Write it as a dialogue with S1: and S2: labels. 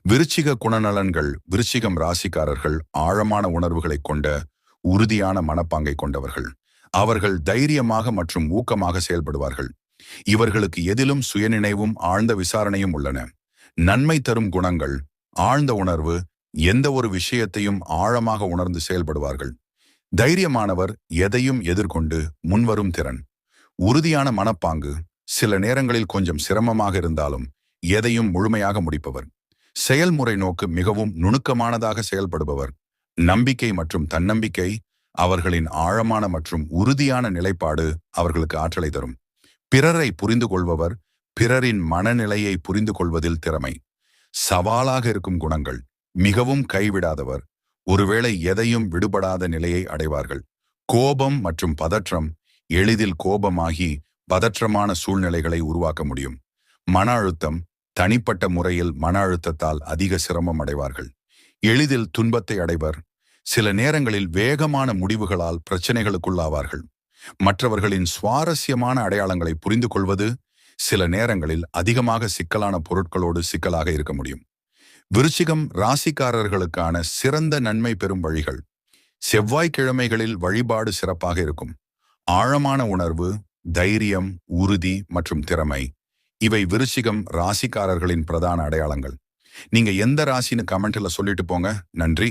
S1: விருச்சிக குணநலன்கள். விருச்சிகம் ராசிக்காரர்கள் ஆழமான உணர்வுகளை கொண்ட உறுதியான மனப்பாங்கை கொண்டவர்கள். அவர்கள் தைரியமாக மற்றும் ஊக்கமாக செயல்படுவார்கள். இவர்களுக்கு எதிலும் சுயநினைவும் ஆழ்ந்த விசாரணையும் உள்ளன. நன்மை தரும் குணங்கள். ஆழ்ந்த உணர்வு. எந்த ஒரு விஷயத்தையும் ஆழமாக உணர்ந்து செயல்படுவார்கள். தைரியமானவர். எதையும் எதிர்கொண்டு முன்வரும் திறன். உறுதியான மனப்பாங்கு. சில நேரங்களில் கொஞ்சம் சிரமமாக இருந்தாலும் எதையும் முழுமையாக முடிப்பவர். செயல்முறை நோக்கு. மிகவும் நுணுக்கமானதாக செயல்படுபவர். நம்பிக்கை மற்றும் தன்னம்பிக்கை. அவர்களின் ஆழமான மற்றும் உறுதியான நிலைப்பாடு அவர்களுக்கு ஆற்றலை தரும். பிறரை புரிந்து கொள்பவர். பிறரின் மனநிலையை புரிந்து கொள்வதில் திறமை. சவாலாக இருக்கும் குணங்கள். மிகவும் கைவிடாதவர். ஒருவேளை எதையும் விடுபடாத நிலையை அடைவார்கள். கோபம் மற்றும் பதற்றம். எளிதில் கோபமாகி பதற்றமான சூழ்நிலைகளை உருவாக்க முடியும். மன அழுத்தம். தனிப்பட்ட முறையில் மன அழுத்தத்தால் அதிக சிரமம் அடைவார்கள். எளிதில் துன்பத்தை அடைவர். சில நேரங்களில் வேகமான முடிவுகளால் பிரச்சனைகளுக்குள்ளாவார்கள். மற்றவர்களின் சுவாரஸ்யமான அடையாளங்களை புரிந்து கொள்வது. சில நேரங்களில் அதிகமாக சிக்கலான பொருட்களோடு சிக்கலாக இருக்க முடியும். விருச்சிகம் ராசிக்காரர்களுக்கான சிறந்த நன்மை பெறும் வழிகள். செவ்வாய்க்கிழமைகளில் வழிபாடு சிறப்பாக இருக்கும். ஆழமான உணர்வு, தைரியம், உறுதி மற்றும் திறமை. இவை விருச்சிகம் ராசிக்காரர்களின் பிரதான அடையாளங்கள். நீங்க எந்த ராசின்னு கமெண்ட்ல சொல்லிட்டு போங்க. நன்றி.